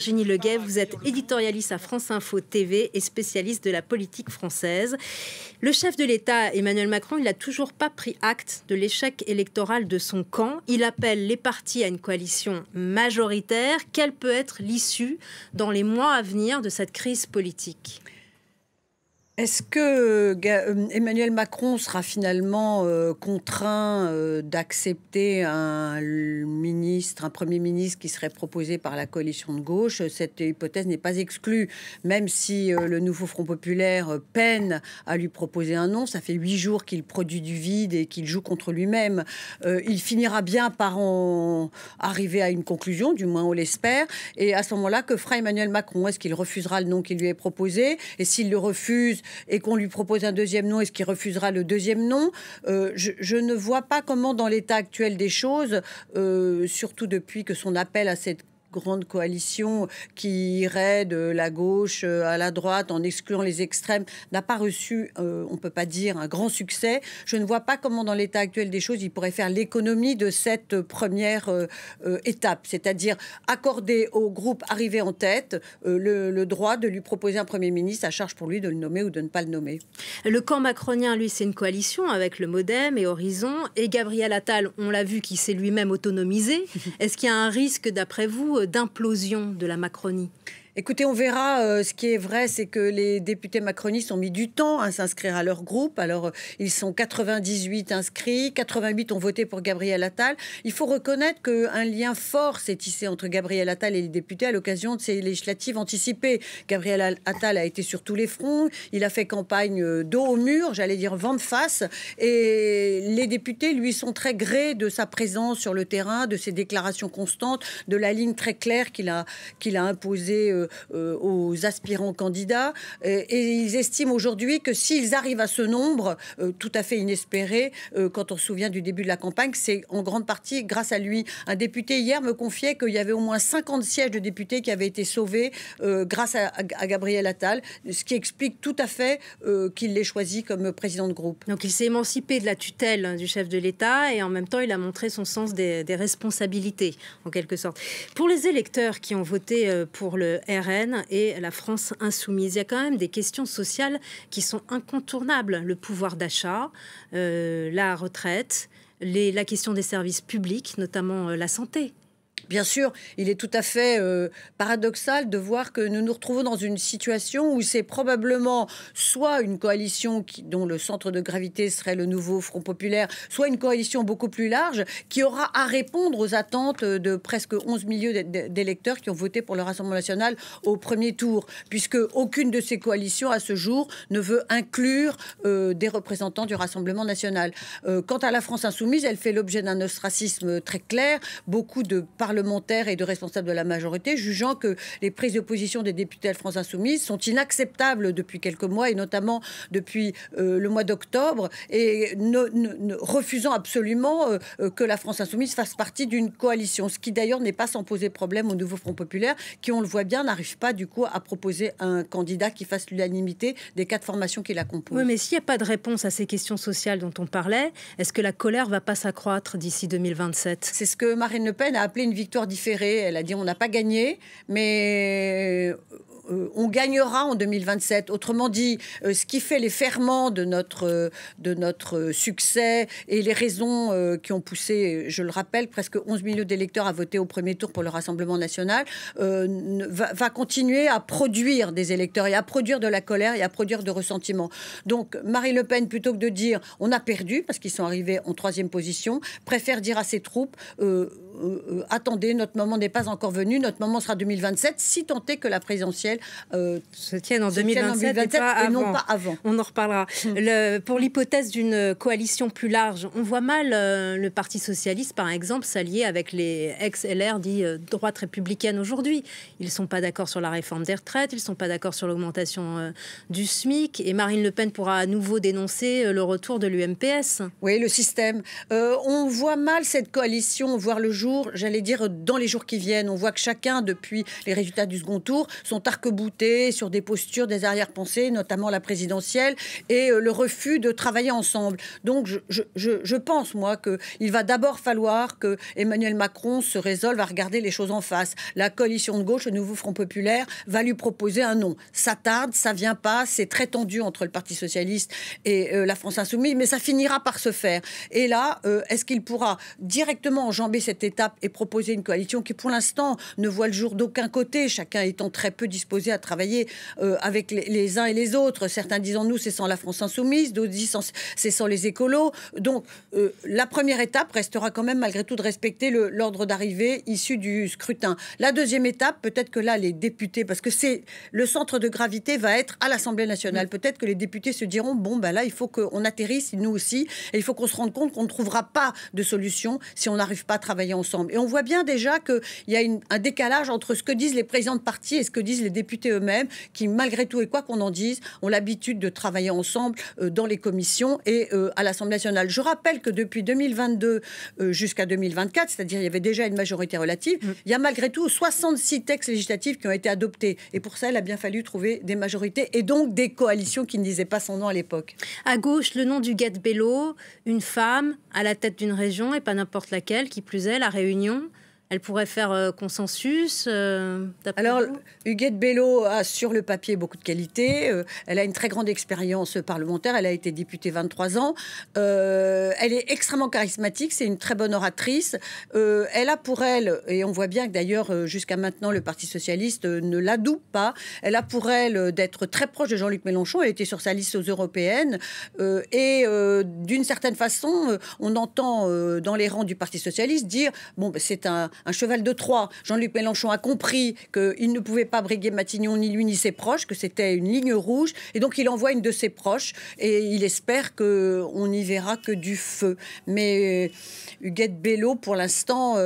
Virginie Leguet, vous êtes éditorialiste à France Info TV et spécialiste de la politique française. Le chef de l'État, Emmanuel Macron, il n'a toujours pas pris acte de l'échec électoral de son camp. Il appelle les partis à une coalition majoritaire. Quelle peut être l'issue dans les mois à venir de cette crise politique ? Est-ce que Emmanuel Macron sera finalement contraint d'accepter un Premier ministre qui serait proposé par la coalition de gauche? Cette hypothèse n'est pas exclue, même si le nouveau Front populaire peine à lui proposer un nom. Ça fait 8 jours qu'il produit du vide et qu'il joue contre lui-même. Il finira bien par en arriver à une conclusion, du moins on l'espère. Et à ce moment-là, que fera Emmanuel Macron? Est-ce qu'il refusera le nom qui lui est proposé? Et s'il le refuse et qu'on lui propose un deuxième nom, est-ce qu'il refusera le deuxième nom? Je ne vois pas comment, dans l'état actuel des choses, surtout depuis que son appel à cette grande coalition qui irait de la gauche à la droite en excluant les extrêmes n'a pas reçu, on ne peut pas dire, un grand succès. Je ne vois pas comment, dans l'état actuel des choses, il pourrait faire l'économie de cette première étape, c'est-à-dire accorder au groupe arrivé en tête le droit de lui proposer un Premier ministre, à charge pour lui de le nommer ou de ne pas le nommer. Le camp macronien, lui, c'est une coalition avec le MoDem et Horizon, et Gabriel Attal, on l'a vu, qui s'est lui-même autonomisé. Est-ce qu'il y a un risque, d'après vous, d'implosion de la Macronie? Écoutez, on verra. Ce qui est vrai, c'est que les députés macronistes ont mis du temps à s'inscrire à leur groupe. Alors, ils sont 98 inscrits, 88 ont voté pour Gabriel Attal. Il faut reconnaître qu'un lien fort s'est tissé entre Gabriel Attal et les députés à l'occasion de ces législatives anticipées. Gabriel Attal a été sur tous les fronts. Il a fait campagne dos au mur, j'allais dire vent de face. Et les députés, lui, sont très grés de sa présence sur le terrain, de ses déclarations constantes, de la ligne très claire qu'il a imposée aux aspirants candidats, et ils estiment aujourd'hui que s'ils arrivent à ce nombre tout à fait inespéré, quand on se souvient du début de la campagne, c'est en grande partie grâce à lui. Un député hier me confiait qu'il y avait au moins 50 sièges de députés qui avaient été sauvés grâce à Gabriel Attal, ce qui explique tout à fait qu'il l'ait choisi comme président de groupe. Donc il s'est émancipé de la tutelle du chef de l'État et en même temps il a montré son sens des responsabilités, en quelque sorte. Pour les électeurs qui ont voté pour le RN et la France insoumise, il y a quand même des questions sociales qui sont incontournables. Le pouvoir d'achat, la retraite, la question des services publics, notamment la santé. Bien sûr, il est tout à fait paradoxal de voir que nous nous retrouvons dans une situation où c'est probablement soit une coalition dont le centre de gravité serait le nouveau Front populaire, soit une coalition beaucoup plus large qui aura à répondre aux attentes de presque 11 millions d'électeurs qui ont voté pour le Rassemblement national au premier tour, puisque aucune de ces coalitions à ce jour ne veut inclure des représentants du Rassemblement national. Quant à la France insoumise, elle fait l'objet d'un ostracisme très clair. Beaucoup de parlementaires et de responsables de la majorité jugeant que les prises de position des députés de la France insoumise sont inacceptables depuis quelques mois, et notamment depuis le mois d'octobre, et refusant absolument que la France insoumise fasse partie d'une coalition, ce qui d'ailleurs n'est pas sans poser problème au nouveau Front populaire, qui, on le voit bien, n'arrive pas du coup à proposer un candidat qui fasse l'unanimité des 4 formations qui la composent. Oui, mais s'il n'y a pas de réponse à ces questions sociales dont on parlait, est-ce que la colère ne va pas s'accroître d'ici 2027 ? C'est ce que Marine Le Pen a appelé une victoire différée. Elle a dit on n'a pas gagné, mais on gagnera en 2027. Autrement dit, ce qui fait les ferments de notre succès et les raisons qui ont poussé, je le rappelle, presque 11 millions d'électeurs à voter au premier tour pour le Rassemblement national, va continuer à produire des électeurs et à produire de la colère et à produire de ressentiment. Donc Marine Le Pen, plutôt que de dire on a perdu parce qu'ils sont arrivés en 3e position, préfère dire à ses troupes attendez, notre moment n'est pas encore venu, notre moment sera 2027, si tant est que la présidentielle se tienne en 2027 et non pas avant. On en reparlera. Pour l'hypothèse d'une coalition plus large, on voit mal le Parti socialiste, par exemple, s'allier avec les ex-LR dits droite républicaine aujourd'hui. Ils ne sont pas d'accord sur la réforme des retraites, ils ne sont pas d'accord sur l'augmentation du SMIC, et Marine Le Pen pourra à nouveau dénoncer le retour de l'UMPS. Oui, le système. On voit mal cette coalition voir le jour jour, j'allais dire, dans les jours qui viennent. On voit que chacun, depuis les résultats du second tour, sont arc-boutés sur des postures, des arrière-pensées, notamment la présidentielle, et le refus de travailler ensemble. Donc, je pense, moi, qu'il va d'abord falloir que Emmanuel Macron se résolve à regarder les choses en face. La coalition de gauche, le Nouveau Front Populaire, va lui proposer un nom. Ça tarde, ça vient pas, c'est très tendu entre le Parti socialiste et la France insoumise, mais ça finira par se faire. Et là, est-ce qu'il pourra directement enjamber cette étape et proposer une coalition qui, pour l'instant, ne voit le jour d'aucun côté, chacun étant très peu disposé à travailler avec les uns et les autres. Certains disant, nous, c'est sans la France insoumise, d'autres disent, c'est sans les écolos. Donc, la première étape restera quand même, malgré tout, de respecter l'ordre d'arrivée issu du scrutin. La deuxième étape, peut-être que là, les députés, parce que c'est le centre de gravité va être à l'Assemblée nationale. Peut-être que les députés se diront, bon, ben là, il faut qu'on atterrisse, nous aussi, et il faut qu'on se rende compte qu'on ne trouvera pas de solution si on n'arrive pas à travailler ensemble. Et on voit bien déjà qu'il y a un décalage entre ce que disent les présidents de parti et ce que disent les députés eux-mêmes, qui, malgré tout, et quoi qu'on en dise, ont l'habitude de travailler ensemble dans les commissions et à l'Assemblée nationale. Je rappelle que depuis 2022 jusqu'à 2024, c'est-à-dire il y avait déjà une majorité relative, il y a malgré tout 66 textes législatifs qui ont été adoptés. Et pour ça, il a bien fallu trouver des majorités et donc des coalitions qui ne disaient pas son nom à l'époque. À gauche, le nom d'Huguette Bello, une femme à la tête d'une région, et pas n'importe laquelle, qui plus est, La Réunion. Elle pourrait faire consensus Alors, Huguette Bello a sur le papier beaucoup de qualités. Elle a une très grande expérience parlementaire. Elle a été députée 23 ans. Elle est extrêmement charismatique. C'est une très bonne oratrice. Elle a pour elle, et on voit bien que d'ailleurs jusqu'à maintenant le Parti socialiste ne l'adoube pas, elle a pour elle d'être très proche de Jean-Luc Mélenchon. Elle était sur sa liste aux européennes. D'une certaine façon, on entend dans les rangs du Parti socialiste dire, bon, ben, c'est un cheval de Troie. Jean-Luc Mélenchon a compris qu'il ne pouvait pas briguer Matignon, ni lui, ni ses proches, que c'était une ligne rouge. Et donc, il envoie une de ses proches et il espère qu'on n'y verra que du feu. Mais Huguette Bello, pour l'instant,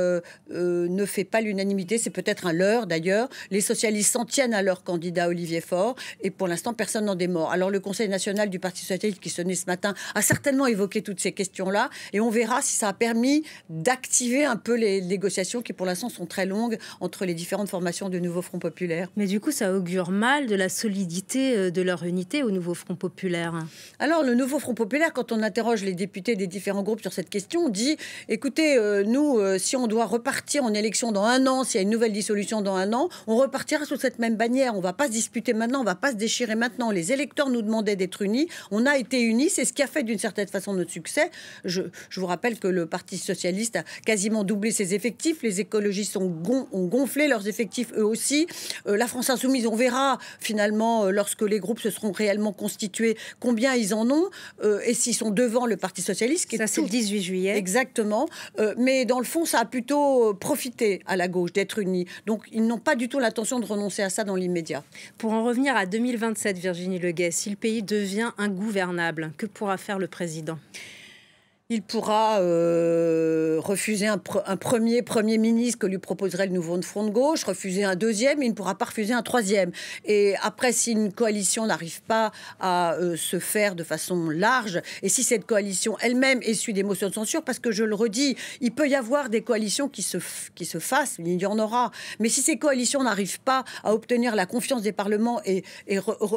ne fait pas l'unanimité. C'est peut-être un leurre, d'ailleurs. Les socialistes s'en tiennent à leur candidat Olivier Faure. Et pour l'instant, personne n'en démord. Alors, le Conseil national du Parti socialiste, qui se tenait ce matin, a certainement évoqué toutes ces questions-là. Et on verra si ça a permis d'activer un peu les négociations qui pour l'instant sont très longues entre les différentes formations du Nouveau Front Populaire. Mais du coup, ça augure mal de la solidité de leur unité au Nouveau Front Populaire. Alors, le Nouveau Front Populaire, quand on interroge les députés des différents groupes sur cette question, on dit, écoutez, nous, si on doit repartir en élection dans un an, s'il y a une nouvelle dissolution dans un an, on repartira sous cette même bannière. On ne va pas se disputer maintenant, on ne va pas se déchirer maintenant. Les électeurs nous demandaient d'être unis. On a été unis. C'est ce qui a fait d'une certaine façon notre succès. Je vous rappelle que le Parti socialiste a quasiment doublé ses effectifs. Les écologistes ont gonflé leurs effectifs eux aussi. La France insoumise, on verra finalement lorsque les groupes se seront réellement constitués combien ils en ont et s'ils sont devant le Parti socialiste. Ça, c'est le 18 juillet. Exactement. Mais dans le fond, ça a plutôt profité à la gauche d'être unis. Donc, ils n'ont pas du tout l'intention de renoncer à ça dans l'immédiat. Pour en revenir à 2027, Virginie Leguet, si le pays devient ingouvernable, que pourra faire le président ? Il pourra refuser un premier ministre que lui proposerait le Nouveau Front de gauche, refuser un deuxième, il ne pourra pas refuser un troisième. Et après, si une coalition n'arrive pas à se faire de façon large, et si cette coalition elle-même essuie des motions de censure, parce que je le redis, il peut y avoir des coalitions qui se fassent, il y en aura. Mais si ces coalitions n'arrivent pas à obtenir la confiance des parlements et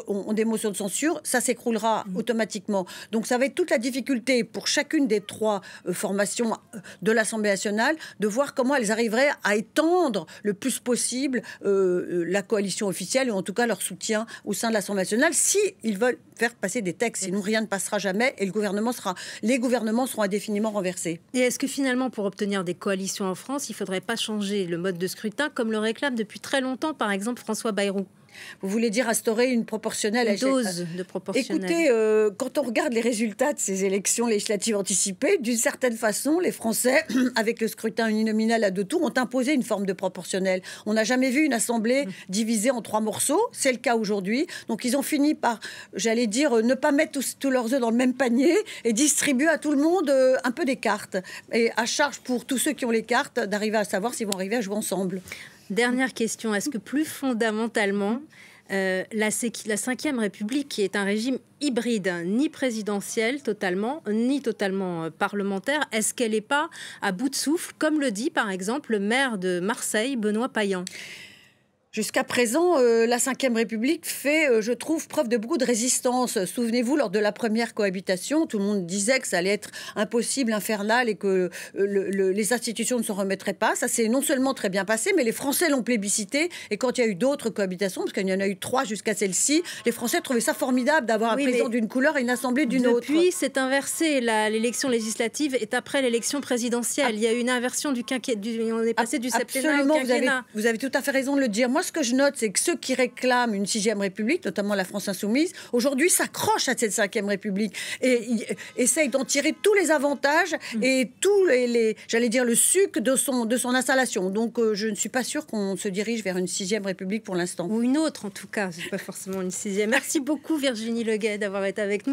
ont des motions de censure, ça s'écroulera automatiquement. Donc ça va être toute la difficulté pour chacune des trois formations de l'Assemblée nationale, de voir comment elles arriveraient à étendre le plus possible la coalition officielle, ou en tout cas leur soutien au sein de l'Assemblée nationale, si ils veulent faire passer des textes. Sinon, rien ne passera jamais et les gouvernements seront indéfiniment renversés. Et est-ce que finalement, pour obtenir des coalitions en France, il ne faudrait pas changer le mode de scrutin, comme le réclame depuis très longtemps, par exemple, François Bayrou ? Vous voulez dire instaurer une proportionnelle? Une dose de proportionnelle. Écoutez, quand on regarde les résultats de ces élections législatives anticipées, d'une certaine façon, les Français, avec le scrutin uninominal à 2 tours, ont imposé une forme de proportionnelle. On n'a jamais vu une assemblée divisée en 3 morceaux. C'est le cas aujourd'hui. Donc, ils ont fini par, j'allais dire, ne pas mettre tous leurs œufs dans le même panier et distribuer à tout le monde un peu des cartes. Et à charge pour tous ceux qui ont les cartes d'arriver à savoir s'ils vont arriver à jouer ensemble. Dernière question, est-ce que plus fondamentalement, la Cinquième République, qui est un régime hybride, ni présidentiel totalement, ni totalement parlementaire, est-ce qu'elle n'est pas à bout de souffle, comme le dit par exemple le maire de Marseille, Benoît Payan? Jusqu'à présent, la Cinquième République fait, je trouve, preuve de beaucoup de résistance. Souvenez-vous, lors de la première cohabitation, tout le monde disait que ça allait être impossible, infernal, et que les institutions ne s'en remettraient pas. Ça s'est non seulement très bien passé, mais les Français l'ont plébiscité. Et quand il y a eu d'autres cohabitations, parce qu'il y en a eu 3 jusqu'à celle-ci, les Français trouvaient ça formidable d'avoir un président d'une couleur et une assemblée d'une autre. Depuis, c'est inversé. L'élection législative est après l'élection présidentielle. Il y a eu une inversion du quinquennat. On est passé du septennat au quinquennat. Vous avez tout à fait raison de le dire. Moi, ce que je note, c'est que ceux qui réclament une 6e République, notamment la France insoumise, aujourd'hui s'accrochent à cette 5e République et essayent d'en tirer tous les avantages et tous j'allais dire, le suc de son installation. Donc, je ne suis pas sûre qu'on se dirige vers une 6e République pour l'instant. Ou une autre, en tout cas. C'est pas forcément une 6e. Merci beaucoup, Virginie Leguet, d'avoir été avec nous.